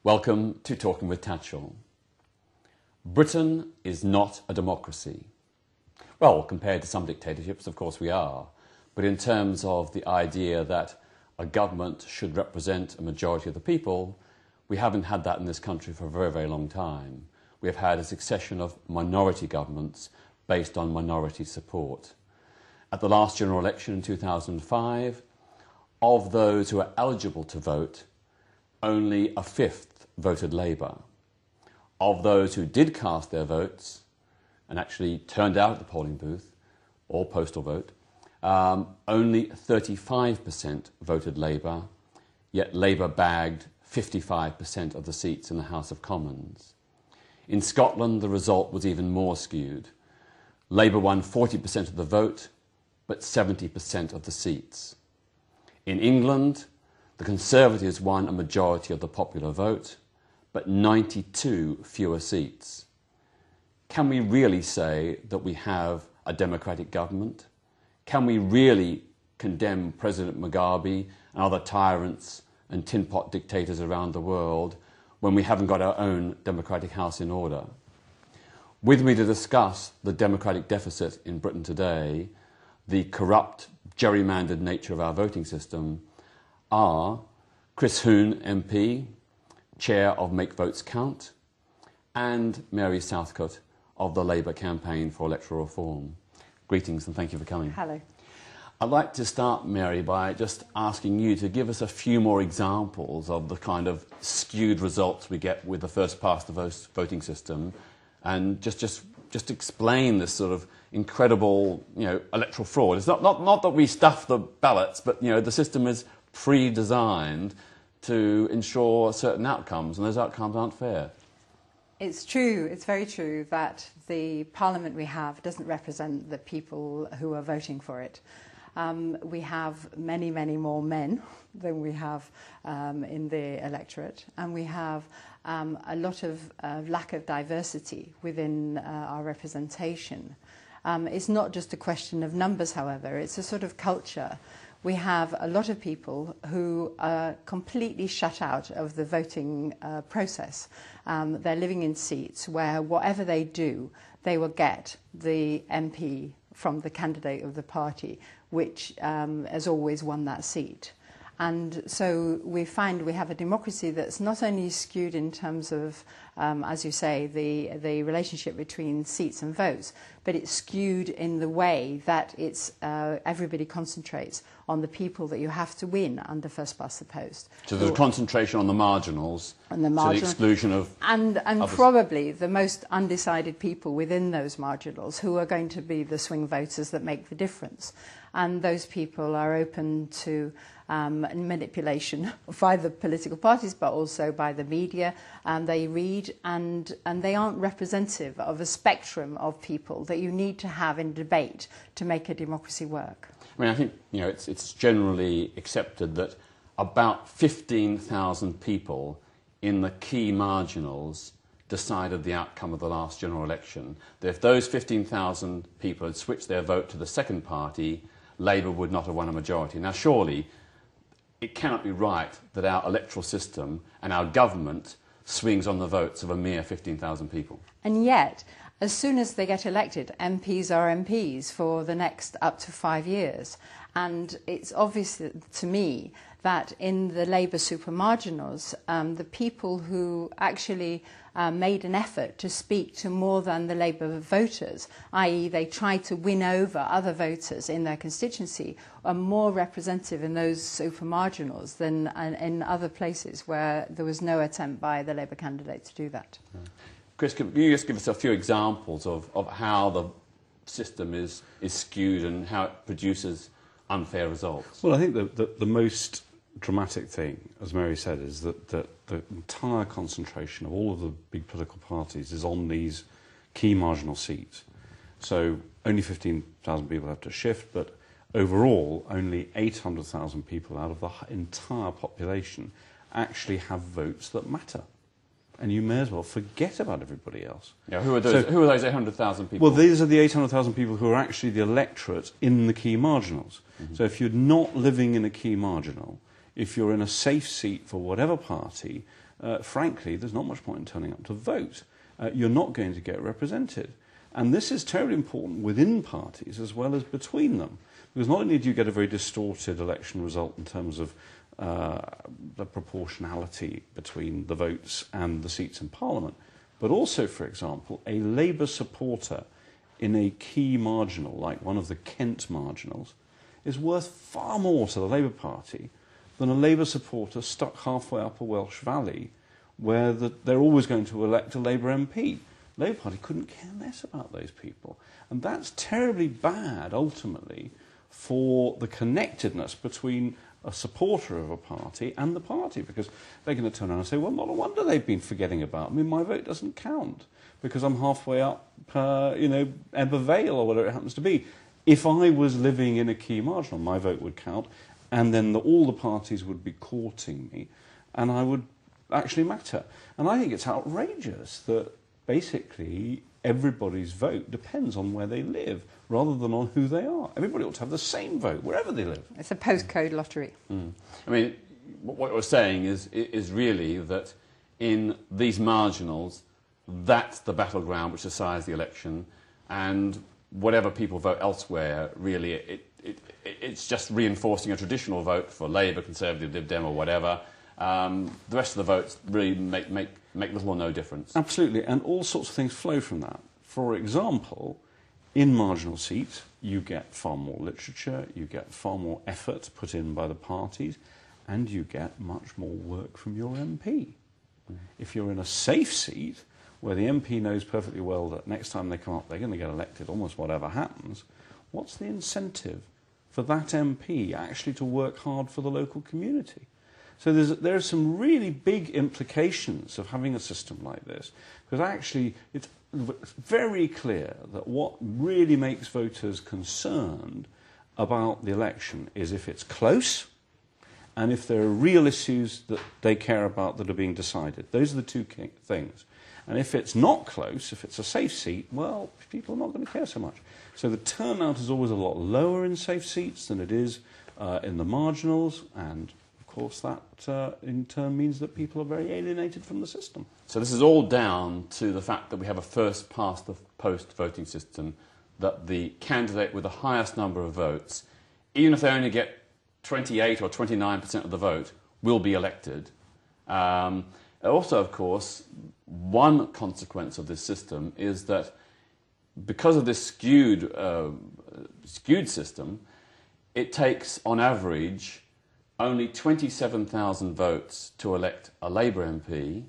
Welcome to Talking with Tatchell. Britain is not a democracy. Well, compared to some dictatorships, of course we are. But in terms of the idea that a government should represent a majority of the people, we haven't had that in this country for a very, very long time. We have had a succession of minority governments based on minority support. At the last general election in 2005, of those who were eligible to vote, only a fifth voted Labour. Of those who did cast their votes and actually turned out at the polling booth, or postal vote, only 35% voted Labour, yet Labour bagged 55% of the seats in the House of Commons. In Scotland, the result was even more skewed. Labour won 40% of the vote, but 70% of the seats. In England, the Conservatives won a majority of the popular vote, but 92 fewer seats. Can we really say that we have a democratic government? Can we really condemn President Mugabe and other tyrants and tin pot dictators around the world when we haven't got our own democratic house in order? With me to discuss the democratic deficit in Britain today, the corrupt, gerrymandered nature of our voting system, are Chris Huhne MP, Chair of Make Votes Count, and Mary Southcott of the Labour Campaign for Electoral Reform. Greetings and thank you for coming. Hello. I'd like to start, Mary, by just asking you to give us a few more examples of the kind of skewed results we get with the first past the voting system, and just explain this sort of incredible, electoral fraud. It's not that we stuff the ballots, but the system is pre-designed to ensure certain outcomes, and those outcomes aren't fair. It's true, it's very true that the parliament we have doesn't represent the people who are voting for it. We have many, many more men than we have in the electorate, and we have a lot of lack of diversity within our representation. It's not just a question of numbers, however, it's a sort of culture. We have a lot of people who are completely shut out of the voting process. They're living in seats where whatever they do, they will get the MP from the candidate of the party, which has always won that seat. And so we find we have a democracy that's not only skewed in terms of, as you say, the relationship between seats and votes, but it's skewed in the way that it's everybody concentrates on the people that you have to win under first past the post. So there's a concentration on the marginals, to the exclusion of and probably the most undecided people within those marginals who are going to be the swing voters that make the difference. And those people are open to manipulation by the political parties, but also by the media. They read, and they aren't representative of a spectrum of people that you need to have in debate to make a democracy work. I mean, I think it's generally accepted that about 15,000 people in the key marginals decided the outcome of the last general election. That if those 15,000 people had switched their vote to the second party, Labour would not have won a majority. Now, surely it cannot be right that our electoral system and our government swings on the votes of a mere 15,000 people. And yet, as soon as they get elected, MPs are MPs for the next up to 5 years. And it's obvious to me that in the Labour supermarginals, the people who actually made an effort to speak to more than the Labour voters, i.e. they tried to win over other voters in their constituency, are more representative in those supermarginals than in other places where there was no attempt by the Labour candidate to do that. Chris, can you just give us a few examples of how the system is skewed and how it produces unfair results? Well, I think the most dramatic thing, as Mary said, is that the entire concentration of all of the big political parties is on these key marginal seats. So only 15,000 people have to shift, but overall only 800,000 people out of the entire population actually have votes that matter. And you may as well forget about everybody else. Yeah, who are those 800,000 people? Well, these are the 800,000 people who are actually the electorate in the key marginals. Mm-hmm. So if you're not living in a key marginal, if you're in a safe seat for whatever party, frankly, there's not much point in turning up to vote. You're not going to get represented. And this is terribly important within parties as well as between them. Because not only do you get a very distorted election result in terms of the proportionality between the votes and the seats in Parliament, but also, for example, a Labour supporter in a key marginal, like one of the Kent marginals, is worth far more to the Labour Party than a Labour supporter stuck halfway up a Welsh valley where they're always going to elect a Labour MP. The Labour Party couldn't care less about those people. And that's terribly bad, ultimately, for the connectedness between a supporter of a party and the party, because they're going to turn around and say, well, no wonder they've been forgetting about me. My vote doesn't count because I'm halfway up, Ebbw Vale or whatever it happens to be. If I was living in a key marginal, my vote would count, and then all the parties would be courting me, and I would actually matter. And I think it's outrageous that basically everybody's vote depends on where they live rather than on who they are. Everybody ought to have the same vote wherever they live. It's a postcode lottery. I mean, what we're saying is really that in these marginals, that's the battleground which decides the election, and whatever people vote elsewhere, really, it's just reinforcing a traditional vote for Labour, Conservative, Lib Dem or whatever. The rest of the votes really make little or no difference. Absolutely, and all sorts of things flow from that. For example, in marginal seats, you get far more literature, you get far more effort put in by the parties, and you get much more work from your MP. If you're in a safe seat, where the MP knows perfectly well that next time they come up they're going to get elected almost whatever happens, what's the incentive for that MP actually to work hard for the local community? So there are some really big implications of having a system like this, because actually it's very clear that what really makes voters concerned about the election is if it's close and if there are real issues that they care about that are being decided. Those are the two key things. And if it's not close, if it's a safe seat, well, people are not going to care so much. So the turnout is always a lot lower in safe seats than it is in the marginals, and of course that in turn means that people are very alienated from the system. So this is all down to the fact that we have a first-past-the-post voting system, that the candidate with the highest number of votes, even if they only get 28 or 29% of the vote, will be elected. Also, of course, one consequence of this system is that because of this skewed system, it takes, on average, only 27,000 votes to elect a Labour MP,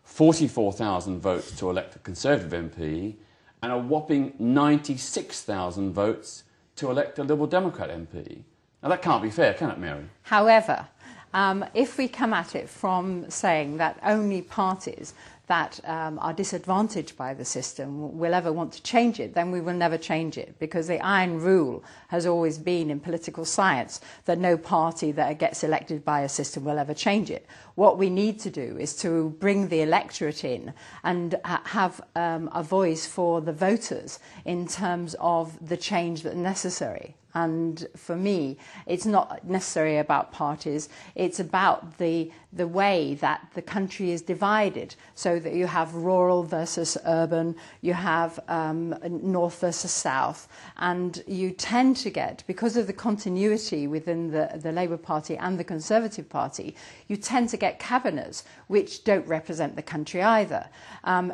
44,000 votes to elect a Conservative MP, and a whopping 96,000 votes to elect a Liberal Democrat MP. Now, that can't be fair, can it, Mary? However, if we come at it from saying that only parties that are disadvantaged by the system will ever want to change it, then we will never change it, because the iron rule has always been in political science that no party that gets elected by a system will ever change it. What we need to do is to bring the electorate in and have a voice for the voters in terms of the change that's necessary. And for me, it's not necessarily about parties, it's about the way that the country is divided, so that you have rural versus urban, you have north versus south, and you tend to get, because of the continuity within the Labour Party and the Conservative Party, you tend to get cabinets which don't represent the country either.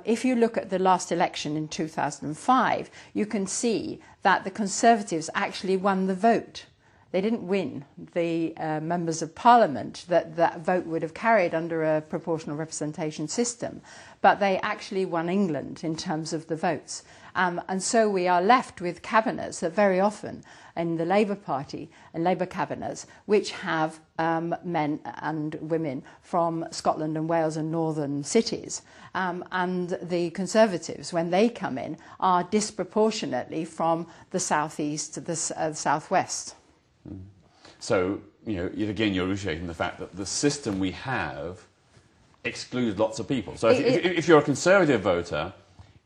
If you look at the last election in 2005, you can see that the Conservatives actually won the vote. They didn't win the members of Parliament that vote would have carried under a proportional representation system, but they actually won England in terms of the votes. And so we are left with cabinets that very often in the Labour Party and Labour cabinets which have men and women from Scotland and Wales and northern cities. And the Conservatives, when they come in, are disproportionately from the southeast to the southwest. So, yet again, you're appreciating the fact that the system we have excludes lots of people. So if you're a Conservative voter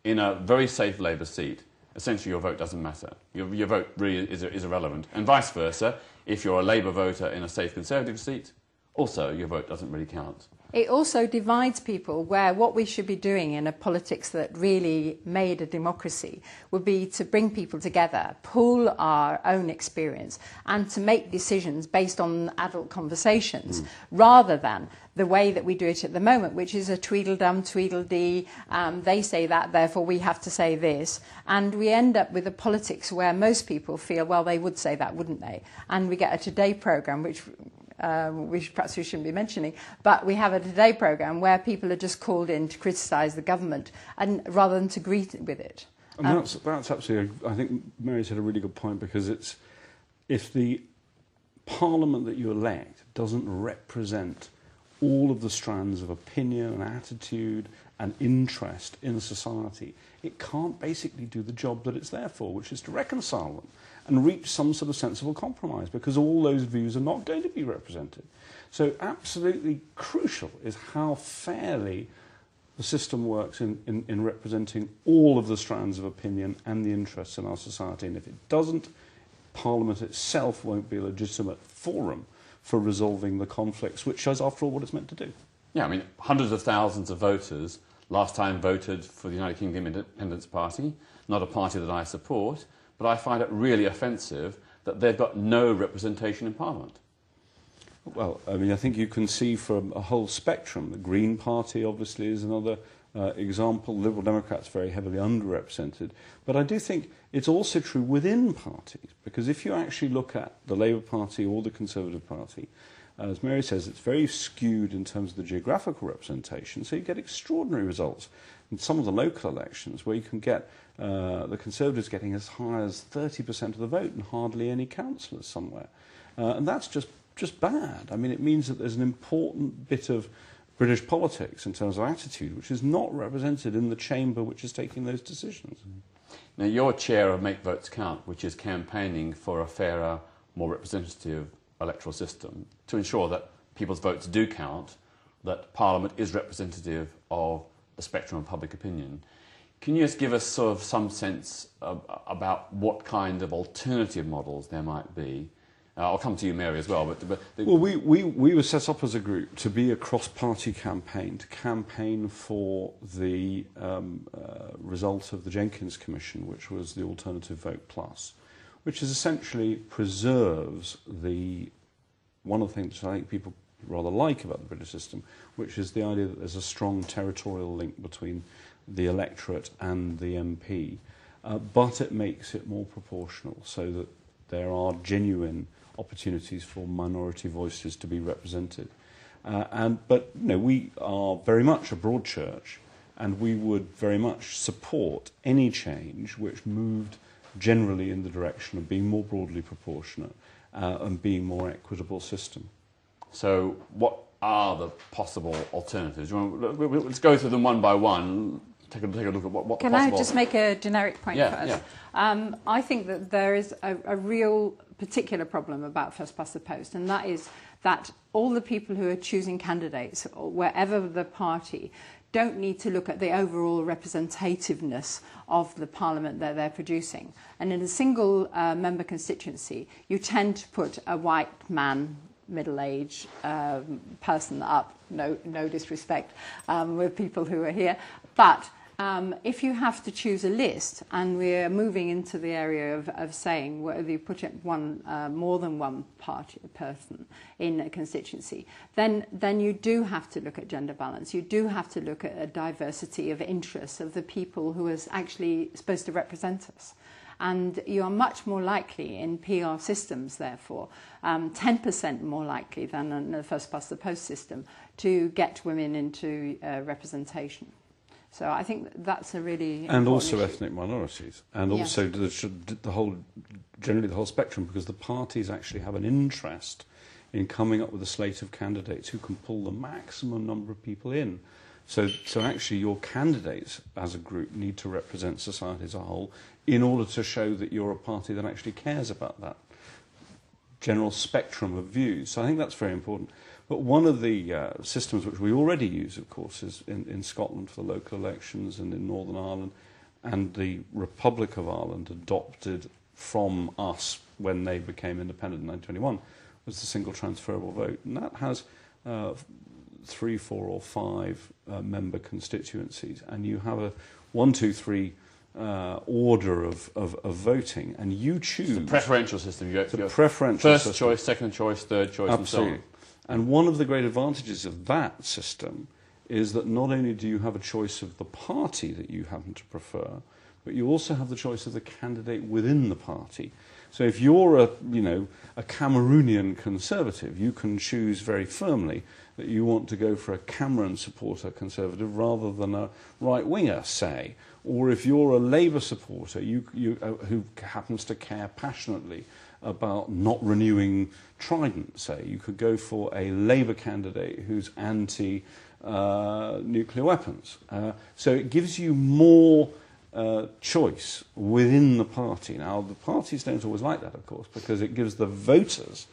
in a very safe Labour seat, essentially your vote doesn't matter. Your vote really is irrelevant. And vice versa, if you're a Labour voter in a safe Conservative seat, also your vote doesn't really count. It also divides people, where what we should be doing in a politics that really made a democracy would be to bring people together, pool our own experience, and to make decisions based on adult conversations, rather than the way that we do it at the moment, which is a tweedledum, tweedledee, they say that, therefore we have to say this. And we end up with a politics where most people feel, well, they would say that, wouldn't they? And we get a Today programme, which perhaps we shouldn't be mentioning, but we have a Today programme where people are just called in to criticise the government and rather than to agree with it. And that's absolutely, I think Mary's had a really good point, because it's, if the parliament that you elect doesn't represent all of the strands of opinion and attitude and interest in society, it can't basically do the job that it's there for, which is to reconcile them and reach some sort of sensible compromise, because all those views are not going to be represented. So absolutely crucial is how fairly the system works in representing all of the strands of opinion and the interests in our society. And if it doesn't, Parliament itself won't be a legitimate forum for resolving the conflicts, which is, after all, what it's meant to do. Yeah, I mean, hundreds of thousands of voters last time voted for the United Kingdom Independence Party, not a party that I support, but I find it really offensive that they've got no representation in Parliament. Well, I mean, I think you can see from a whole spectrum. The Green Party, obviously, is another example. Liberal Democrats very heavily underrepresented. But I do think it's also true within parties, because if you actually look at the Labour Party or the Conservative Party, as Mary says, it's very skewed in terms of the geographical representation, so you get extraordinary results in some of the local elections where you can get the Conservatives getting as high as 30% of the vote and hardly any councillors somewhere. And that's just bad. I mean, it means that there's an important bit of British politics in terms of attitude which is not represented in the chamber which is taking those decisions. Now, you're chair of Make Votes Count, which is campaigning for a fairer, more representative electoral system to ensure that people's votes do count, that Parliament is representative of the spectrum of public opinion. Can you just give us sort of some sense about what kind of alternative models there might be? I'll come to you, Mary, as well. Well, we were set up as a group to be a cross-party campaign, to campaign for the result of the Jenkins Commission, which was the Alternative Vote Plus, which is essentially preserves one of the things I think people rather like about the British system, which is the idea that there's a strong territorial link between the electorate and the MP, but it makes it more proportional so that there are genuine opportunities for minority voices to be represented. But you know, we are very much a broad church, and we would very much support any change which moved generally in the direction of being more broadly proportionate and being more equitable system. So what are the possible alternatives? Let's go through them one by one. Take a look at what Can possible... I just make a generic point first? Yeah. I think that there is a real particular problem about first past the post, and that is that all the people who are choosing candidates, or wherever the party, don't need to look at the overall representativeness of the parliament that they're producing. And in a single member constituency, you tend to put a white man, middle-aged person up, no disrespect with people who are here, but if you have to choose a list, and we're moving into the area of saying whether you put it more than one person in a constituency, then you do have to look at gender balance. You do have to look at a diversity of interests of the people who are actually supposed to represent us. And you are much more likely in PR systems, therefore, 10% more likely than in the first past the post system, to get women into representation. So I think that's a really and also issue. Ethnic minorities, and yes. also generally the whole spectrum, because the parties actually have an interest in coming up with a slate of candidates who can pull the maximum number of people in. So actually your candidates as a group need to represent society as a whole in order to show that you're a party that actually cares about that general spectrum of views. So I think that's very important. But one of the systems which we already use, of course, is in Scotland for the local elections and in Northern Ireland, and the Republic of Ireland adopted from us when they became independent in 1921, was the single transferable vote. And that has 3, 4 or 5 member constituencies, and you have a 1, 2, 3 order of voting, and you choose... It's a preferential system. You go preferential first system. choice, second choice, third choice, Absolutely. and so on. And one of the great advantages of that system is that not only do you have a choice of the party that you happen to prefer, but you also have the choice of the candidate within the party. So if you're a Cameroonian Conservative, you can choose very firmly that you want to go for a Cameron supporter Conservative rather than a right-winger, say. Or if you're a Labour supporter who happens to care passionately about not renewing Trident, say, you could go for a Labour candidate who's anti-nuclear weapons. So it gives you more choice within the party. Now, the parties don't always like that, of course, because it gives the voters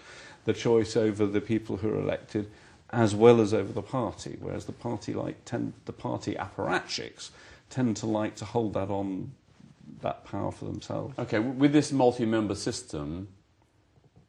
the choice over the people who are elected as well as over the party, whereas the party apparatchiks tend to like to hold that power for themselves. Okay, with this multi-member system,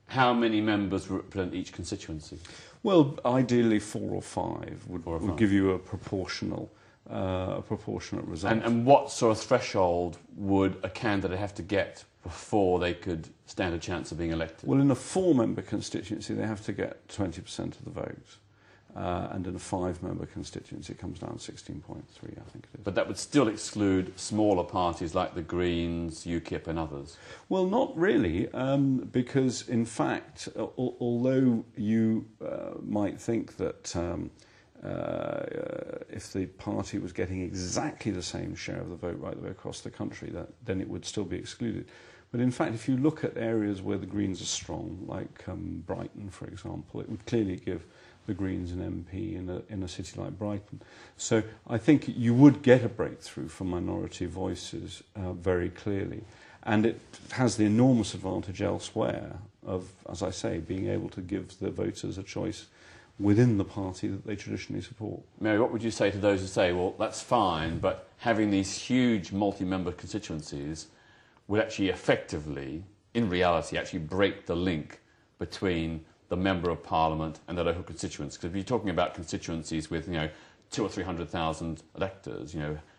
how many members represent each constituency? Well, ideally 4 or 5 would give you a proportionate result. And what sort of threshold would a candidate have to get before they could stand a chance of being elected? Well, in a 4-member constituency, they have to get 20% of the vote. And in a 5-member constituency, it comes down to 16.3, I think it is. But that would still exclude smaller parties like the Greens, UKIP and others? Well, not really, because, in fact, although you might think that if the party was getting exactly the same share of the vote right the way across the country, then it would still be excluded. But in fact, if you look at areas where the Greens are strong, like Brighton, for example, it would clearly give the Greens an MP in a city like Brighton. So I think you would get a breakthrough for minority voices very clearly. And it has the enormous advantage elsewhere of, as I say, being able to give the voters a choice within the party that they traditionally support. Mary, what would you say to those who say, well, that's fine, but having these huge multi-member constituencies would actually effectively, in reality, actually break the link between the Member of Parliament and the local constituents? Because if you're talking about constituencies with, 200,000 or 300,000 electors,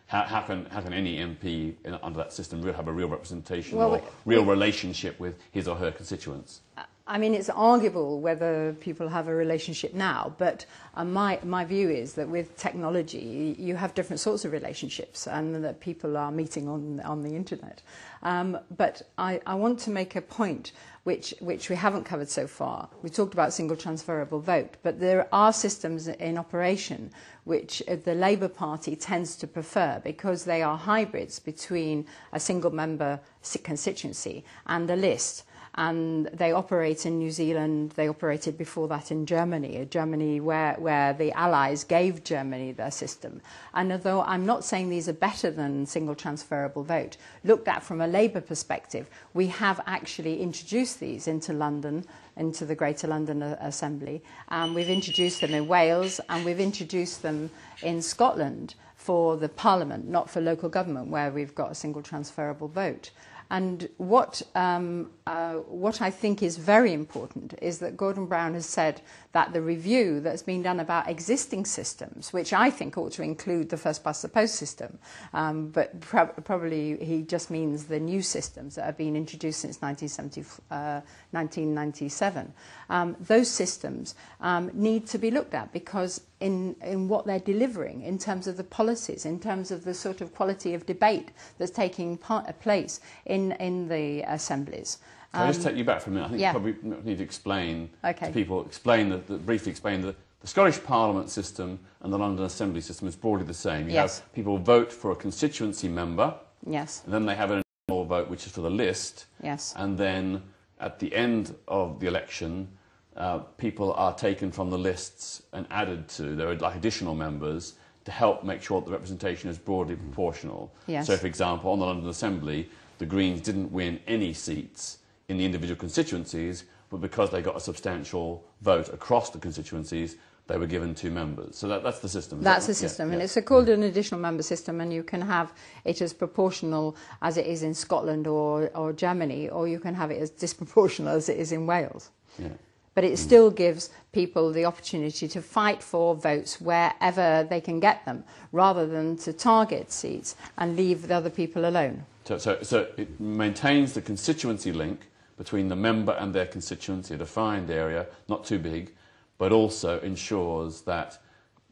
how can any MP under that system have a real representation or real relationship with his or her constituents? I mean, it's arguable whether people have a relationship now, but my view is that with technology, you have different sorts of relationships and that people are meeting on the internet. But I want to make a point which we haven't covered so far. We talked about single transferable vote, but there are systems in operation which the Labour Party tends to prefer because they are hybrids between a single member constituency and a list. And they operate in New Zealand. They operated before that in Germany, where the Allies gave Germany their system. And although I'm not saying these are better than single transferable vote, looked at from a Labour perspective, we have actually introduced these into London, into the Greater London Assembly. We've introduced them in Wales, and we've introduced them in Scotland for the Parliament, not for local government, where we've got a single transferable vote. And what I think is very important is that Gordon Brown has said that the review that's been done about existing systems, which I think ought to include the first-past-the-post system, but probably he just means the new systems that have been introduced since 1997, those systems need to be looked at because in what they're delivering in terms of the policies, in terms of the sort of quality of debate that's taking place in the assemblies. Can I just take you back for a minute? I think you probably need to explain to people, briefly explain that the Scottish Parliament system and the London Assembly system is broadly the same. You have people vote for a constituency member, and then they have an additional vote which is for the list, and then at the end of the election, people are taken from the lists and added to, there are like additional members to help make sure that the representation is broadly proportional. So, for example, on the London Assembly, the Greens didn't win any seats in the individual constituencies, but because they got a substantial vote across the constituencies, they were given 2 members. So that's the system. That's the system, and it's called an additional member system, and you can have it as proportional as it is in Scotland or Germany, or you can have it as disproportional as it is in Wales. But but it still gives people the opportunity to fight for votes wherever they can get them, rather than to target seats and leave the other people alone. So it maintains the constituency link between the member and their constituency, a defined area, not too big, but also ensures that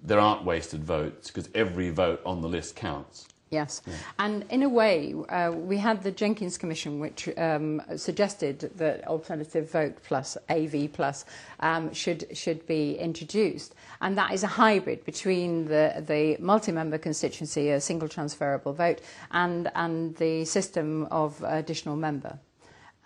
there aren't wasted votes, because every vote on the list counts. Yes, yeah. And in a way, we had the Jenkins Commission, which suggested that alternative vote plus AV plus should be introduced, and that is a hybrid between the multi-member constituency, a single transferable vote, and the system of additional member.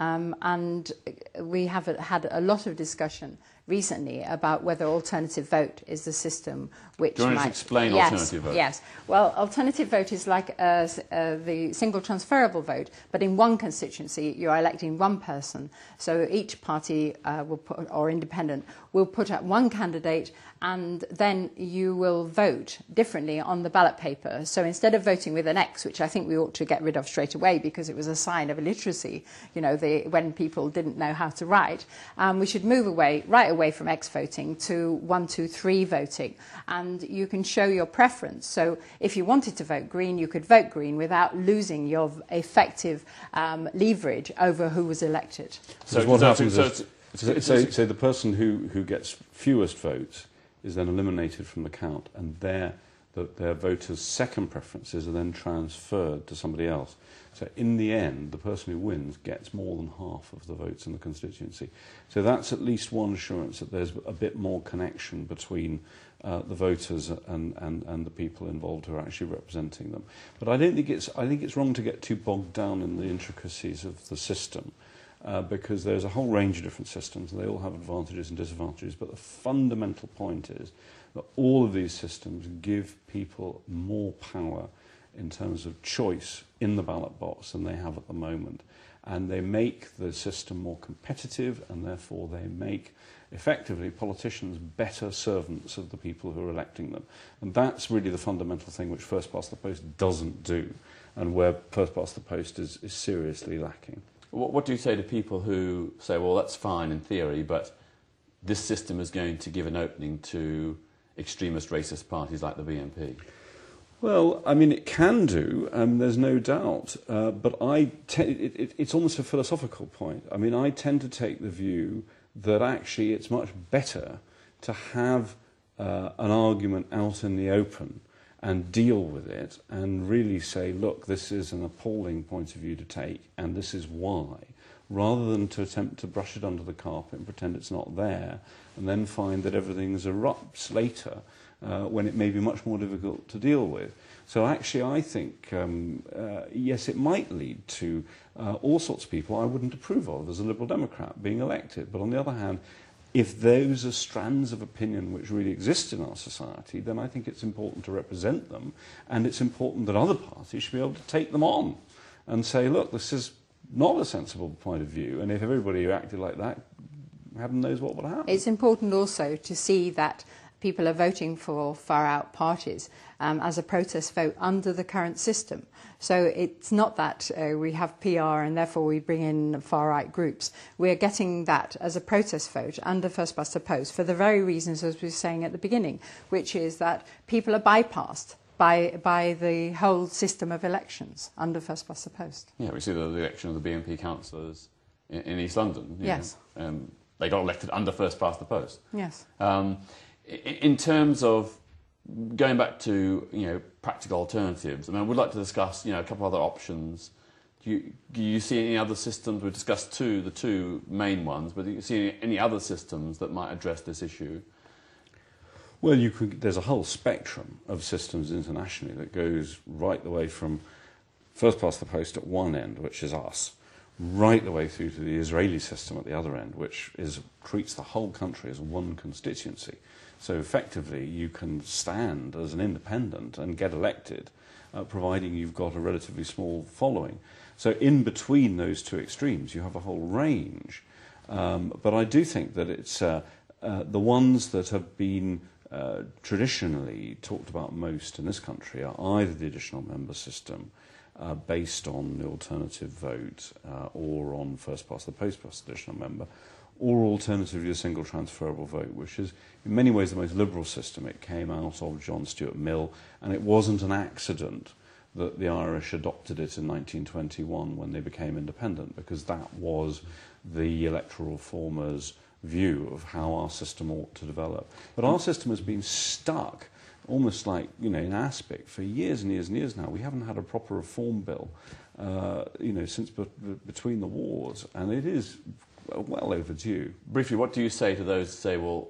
And we have had a lot of discussion recently about whether alternative vote is the system which Do you want to explain alternative vote? Yes. Well, alternative vote is like the single transferable vote, but in one constituency you're electing one person. So each party will put, or independent will put up one candidate, and then you will vote differently on the ballot paper. So instead of voting with an X, which I think we ought to get rid of straight away because it was a sign of illiteracy, when people didn't know how to write, we should move right away from X voting to 1, 2, 3 voting. And you can show your preference. So if you wanted to vote Green, you could vote Green without losing your effective leverage over who was elected. So what happens is, so the person who gets fewest votes is then eliminated from the count, and their voters' second preferences are then transferred to somebody else. So in the end, the person who wins gets more than half of the votes in the constituency. So that's at least one assurance that there's a bit more connection between the voters and the people involved who are actually representing them. But I think it's wrong to get too bogged down in the intricacies of the system. Because there's a whole range of different systems, and they all have advantages and disadvantages, but the fundamental point is that all of these systems give people more power in terms of choice in the ballot box than they have at the moment. And they make the system more competitive, and therefore they make, effectively, politicians better servants of the people who are electing them. And that's really the fundamental thing which first past the post doesn't do, and where first past the post is seriously lacking. What do you say to people who say, well, that's fine in theory, but this system is going to give an opening to extremist racist parties like the BNP? Well, I mean, it can do, there's no doubt, but it's almost a philosophical point. I mean, I tend to take the view that actually it's much better to have an argument out in the open and deal with it and really say, look, this is an appalling point of view to take, and this is why, rather than to attempt to brush it under the carpet and pretend it's not there, and then find that everything erupts later when it may be much more difficult to deal with. So actually, I think, yes, it might lead to all sorts of people I wouldn't approve of as a Liberal Democrat being elected. But on the other hand, if those are strands of opinion which really exist in our society, then I think it's important to represent them, and it's important that other parties should be able to take them on and say, look, this is not a sensible point of view, and if everybody acted like that, heaven knows what would happen. It's important also to see that people are voting for far-out parties as a protest vote under the current system. So it's not that we have PR and therefore we bring in far-right groups. We're getting that as a protest vote under first past the post for the very reasons as we were saying at the beginning, which is that people are bypassed by the whole system of elections under first past the post. Yeah, we see the election of the BNP councillors in East London. Yes. They got elected under first past the post. Yes. In terms of going back to practical alternatives, I mean, we'd like to discuss a couple of other options. Do you see any other systems? We've discussed the two main ones, but do you see any other systems that might address this issue? Well, there's a whole spectrum of systems internationally that goes right the way from first past the post at one end, which is us, right the way through to the Israeli system at the other end, which treats the whole country as one constituency. So effectively, you can stand as an independent and get elected, providing you've got a relatively small following. So in between those two extremes, you have a whole range. But I do think that it's the ones that have been traditionally talked about most in this country are either the additional member system, based on the alternative vote, or on first past the post plus additional member, or alternatively a single transferable vote, which is in many ways the most liberal system. It came out of John Stuart Mill, and it wasn't an accident that the Irish adopted it in 1921 when they became independent, because that was the electoral reformers' view of how our system ought to develop. But our system has been stuck, almost like, in aspic for years and years and years now. We haven't had a proper reform bill, since between the wars, and it is well overdue. Briefly, what do you say to those who say, well,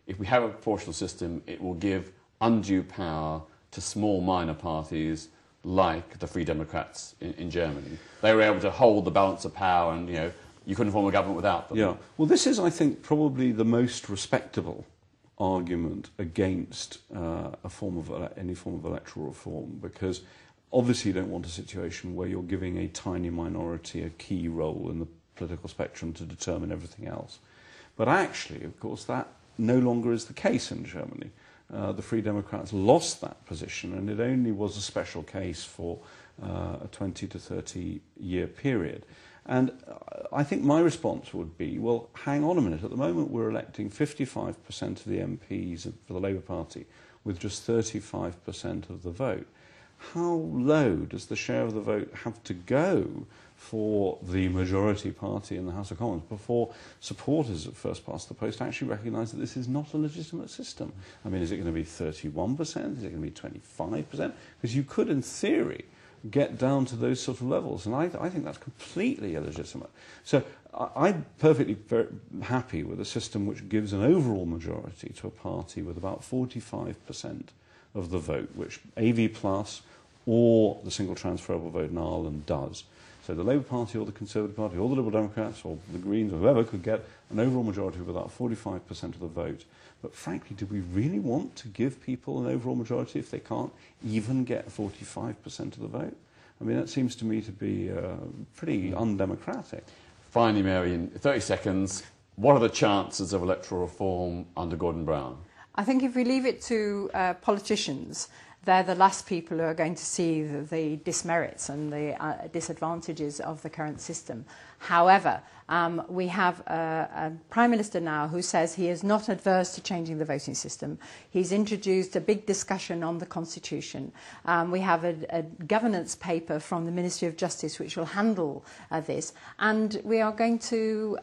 if we have a proportional system, it will give undue power to small minor parties like the Free Democrats in Germany? They were able to hold the balance of power, and you couldn't form a government without them. Yeah. Well, this is, I think, probably the most respectable argument against any form of electoral reform, because obviously you don't want a situation where you're giving a tiny minority a key role in the political spectrum to determine everything else. But actually, of course, that no longer is the case in Germany. The Free Democrats lost that position, and it only was a special case for a 20 to 30 year period. And I think my response would be, well, hang on a minute. At the moment, we're electing 55% of the MPs for the Labour Party with just 35% of the vote. How low does the share of the vote have to go for the majority party in the House of Commons before supporters of first past the post actually recognise that this is not a legitimate system? I mean, is it going to be 31%? Is it going to be 25%? Because you could, in theory, get down to those sort of levels, and I think that's completely illegitimate. So I'm perfectly very happy with a system which gives an overall majority to a party with about 45% of the vote, which AV Plus or the single transferable vote in Ireland does. So the Labour Party or the Conservative Party or the Liberal Democrats or the Greens or whoever could get an overall majority of about 45% of the vote. But frankly, do we really want to give people an overall majority if they can't even get 45% of the vote? I mean, that seems to me to be pretty undemocratic. Finally, Mary, in 30 seconds, what are the chances of electoral reform under Gordon Brown? I think if we leave it to politicians, they're the last people who are going to see the dismerits and the disadvantages of the current system. However, we have a Prime Minister now who says he is not adverse to changing the voting system. He's introduced a big discussion on the Constitution. We have a governance paper from the Ministry of Justice which will handle this. And we are going to,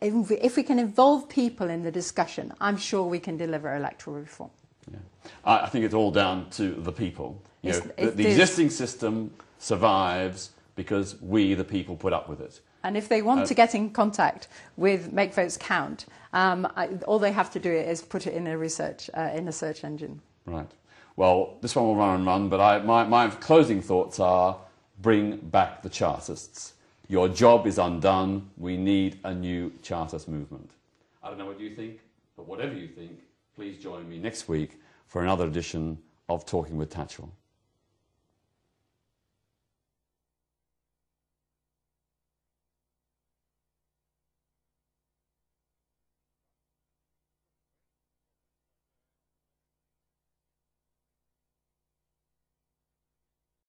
if we can involve people in the discussion, I'm sure we can deliver electoral reform. Yeah. I think it's all down to the people. The existing system survives because we, the people, put up with it. And if they want to get in contact with Make Votes Count, all they have to do is put it in a search engine. Right. Well, this one will run and run, but my closing thoughts are: bring back the Chartists. Your job is undone. We need a new Chartist movement. I don't know what you think, but whatever you think, please join me next week for another edition of Talking with Tatchell.